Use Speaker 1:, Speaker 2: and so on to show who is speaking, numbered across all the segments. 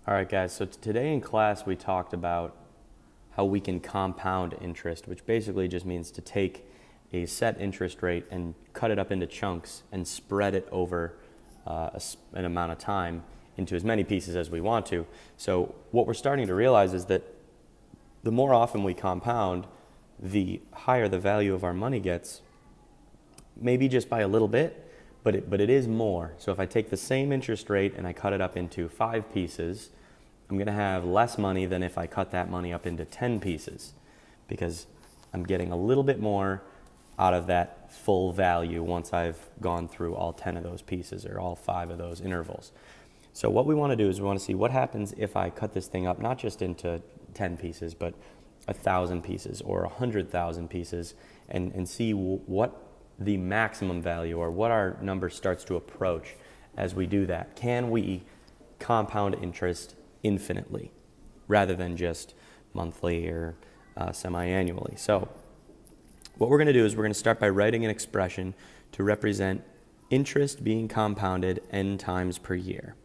Speaker 1: All right, guys, so today in class we talked about how we can compound interest, which basically just means to take a set interest rate and cut it up into chunks and spread it over an amount of time into as many pieces as we want to. So what we're starting to realize is that the more often we compound, the higher the value of our money gets, maybe just by a little bit, but it is more. So if I take the same interest rate and I cut it up into 5 pieces, I'm going to have less money than if I cut that money up into 10 pieces, because I'm getting a little bit more out of that full value once I've gone through all 10 of those pieces or all 5 of those intervals. So what we want to do is we want to see what happens if I cut this thing up not just into 10 pieces, but 1,000 pieces or 100,000 pieces, and see what the maximum value or what our number starts to approach as we do that. Can we compound interest infinitely rather than just monthly or semi-annually? So what we're going to do is we're going to start by writing an expression to represent interest being compounded n times per year.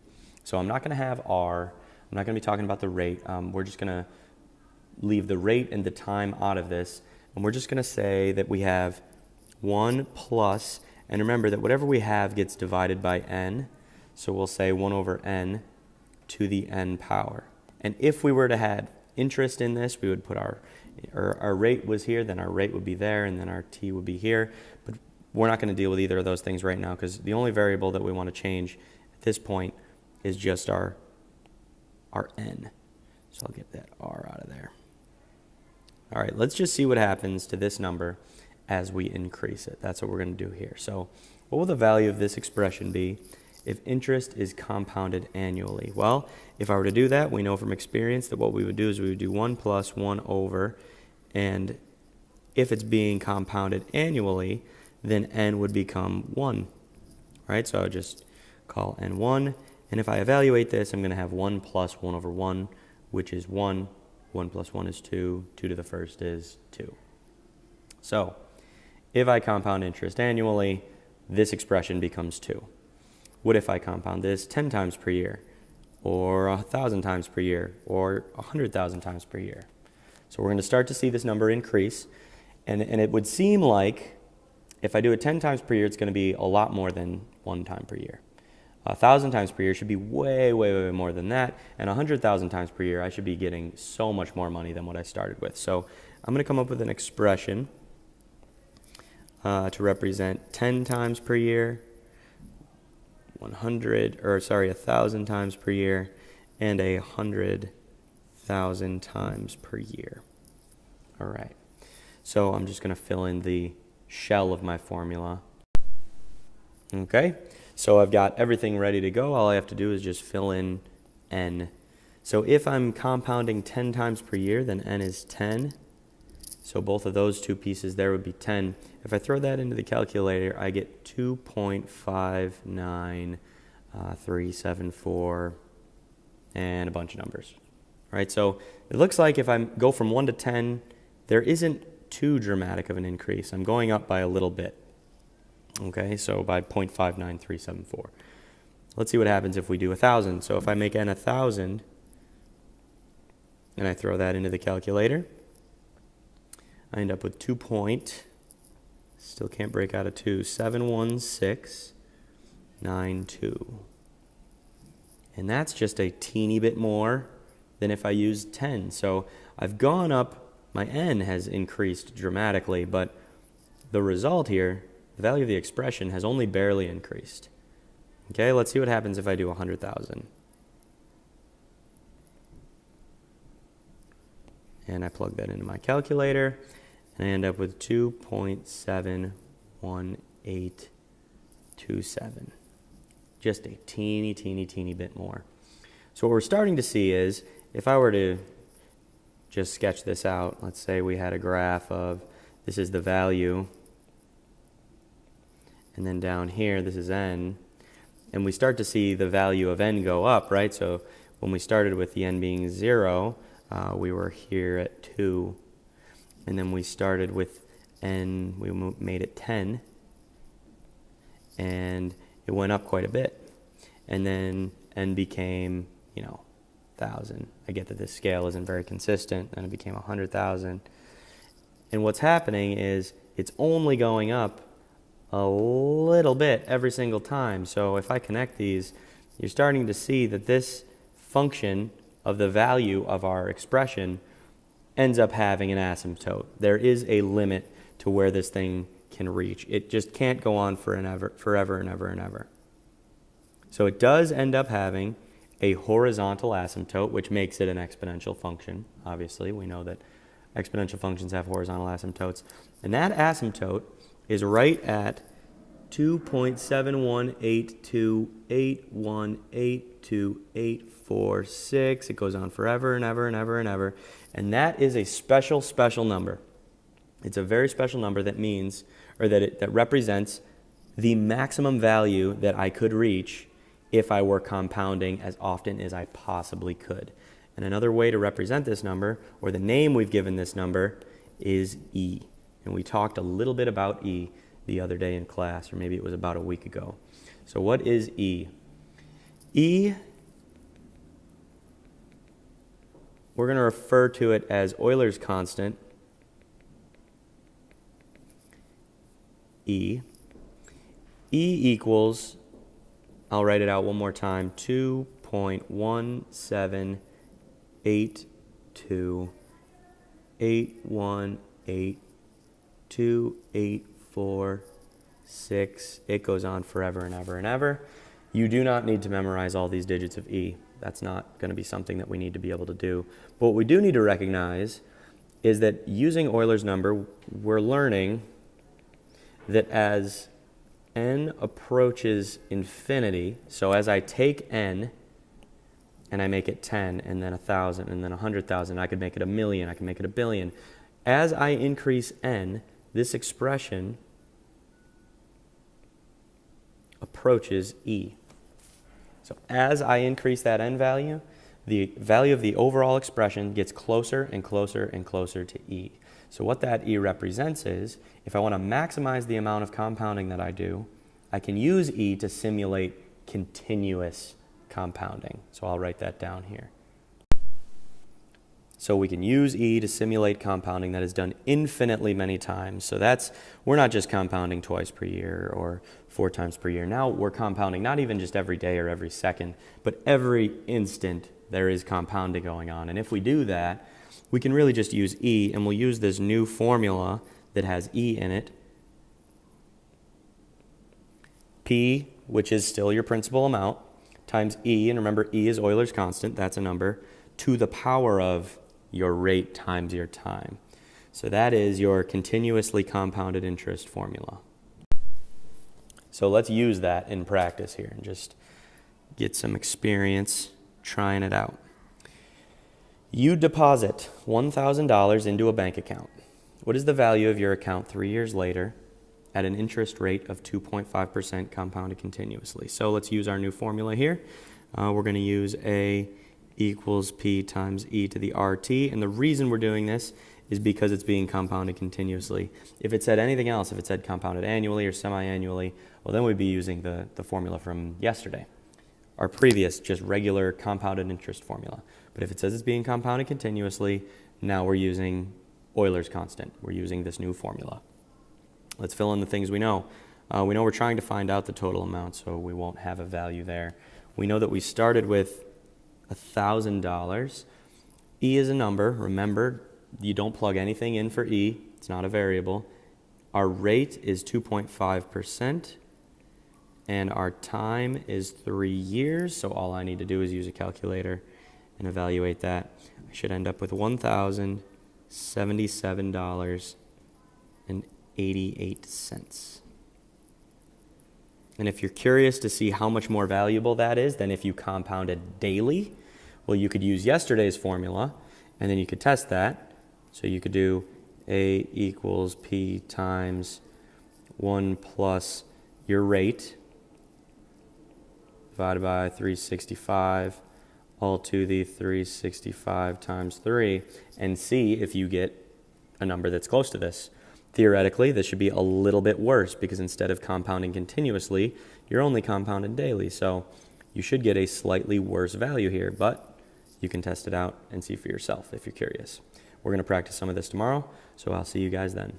Speaker 1: So I'm not going to have r. I'm not going to be talking about the rate. We're just going to leave the rate and the time out of this, and we're just going to say that we have 1 plus, and remember that whatever we have gets divided by n, so we'll say 1 over n to the n power. And if we were to have interest in this, we would put our rate was here, then our rate would be there, and then our t would be here. But we're not going to deal with either of those things right now, because the only variable that we want to change at this point is just our n. So I'll get that r out of there. All right, let's just see what happens to this number as we increase it. That's what we're going to do here. So what will the value of this expression be if interest is compounded annually? Well, if I were to do that, we know from experience that what we would do is we would do 1 plus 1 over, and if it's being compounded annually, then n would become 1, right? So I would just call n 1, and if I evaluate this, I'm going to have 1 plus 1 over 1, which is 1. 1 plus 1 is 2. 2 to the first is 2. So if I compound interest annually, this expression becomes 2. What if I compound this 10 times per year, or 1,000 times per year, or 100,000 times per year? So we're going to start to see this number increase, and it would seem like if I do it 10 times per year, it's going to be a lot more than 1 time per year. 1,000 times per year should be way, way, way more than that, and 100,000 times per year, I should be getting so much more money than what I started with. So I'm going to come up with an expression to represent 10 times per year, 1,000 times per year, and 100,000 times per year. All right. So I'm just going to fill in the shell of my formula. Okay. So I've got everything ready to go. All I have to do is just fill in n. So if I'm compounding 10 times per year, then n is 10. So both of those two pieces there would be 10. If I throw that into the calculator, I get 2.59374 and a bunch of numbers. Right? So it looks like if I go from 1 to 10, there isn't too dramatic of an increase. I'm going up by a little bit. Okay, so by 0.59374. Let's see what happens if we do 1,000. So if I make n 1,000 and I throw that into the calculator, I end up with 71692. And that's just a teeny bit more than if I used 10. So I've gone up, my n has increased dramatically, but the result here, the value of the expression, has only barely increased. Okay, let's see what happens if I do 100,000. And I plug that into my calculator, and I end up with 2.71827. Just a teeny bit more. So what we're starting to see is, if I were to just sketch this out, let's say we had a graph of, this is the value, and then down here, this is n, and we start to see the value of n go up, right? So when we started with the n being 0, we were here at 2, and then we started with n, we made it 10, and it went up quite a bit. And then n became, 100,000. I get that this scale isn't very consistent, then it became 100,000. And what's happening is it's only going up a little bit every single time. So if I connect these, you're starting to see that this function of the value of our expression ends up having an asymptote. There is a limit to where this thing can reach. It just can't go on forever and ever and ever. So it does end up having a horizontal asymptote, which makes it an exponential function. Obviously, we know that exponential functions have horizontal asymptotes. And that asymptote is right at 2.71828182846. It goes on forever and ever and ever and ever. And that is a special, special number. It's a very special number that means, or that represents the maximum value that I could reach if I were compounding as often as I possibly could. And another way to represent this number, or the name we've given this number, is E. And we talked a little bit about E the other day in class, or maybe it was about a week ago. So what is E? E, we're going to refer to it as Euler's constant, E. E equals, I'll write it out one more time, 2.178281828446. It goes on forever and ever and ever. You do not need to memorize all these digits of E. That's not going to be something that we need to be able to do. But what we do need to recognize is that using Euler's number, we're learning that as n approaches infinity, so as I take n and I make it 10 and then 1,000 and then 100,000, I could make it 1,000,000, I can make it 1,000,000,000. As I increase n, this expression approaches E. So as I increase that n value, the value of the overall expression gets closer and closer and closer to E. So what that E represents is, if I want to maximize the amount of compounding that I do, I can use E to simulate continuous compounding. So I'll write that down here. So we can use E to simulate compounding that is done infinitely many times. So we're not just compounding twice per year or 4 times per year. Now we're compounding not even just every day or every second, but every instant there is compounding going on. And if we do that, we can really just use E, and we'll use this new formula that has E in it. P, which is still your principal amount, times E, and remember E is Euler's constant, that's a number, to the power of your rate times your time. So that is your continuously compounded interest formula. So let's use that in practice here and just get some experience trying it out. You deposit $1,000 into a bank account. What is the value of your account 3 years later at an interest rate of 2.5% compounded continuously? So let's use our new formula here. We're going to use A equals P times E to the RT. And the reason we're doing this is because it's being compounded continuously. If it said anything else, if it said compounded annually or semi-annually, well, then we'd be using the formula from yesterday, our previous just regular compounded interest formula. But if it says it's being compounded continuously, now we're using Euler's constant. We're using this new formula. Let's fill in the things we know. We know we're trying to find out the total amount, so we won't have a value there. We know that we started with $1,000. E is a number. Remember, you don't plug anything in for E. It's not a variable. Our rate is 2.5%, and our time is 3 years, so all I need to do is use a calculator and evaluate that. I should end up with $1,077.88. And if you're curious to see how much more valuable that is than if you compounded daily, well, you could use yesterday's formula, and then you could test that. So you could do A equals P times 1 plus your rate divided by 365 all to the 365 times 3, and see if you get a number that's close to this. Theoretically, this should be a little bit worse because instead of compounding continuously, you're only compounding daily. So you should get a slightly worse value here, but you can test it out and see for yourself if you're curious. We're going to practice some of this tomorrow, so I'll see you guys then.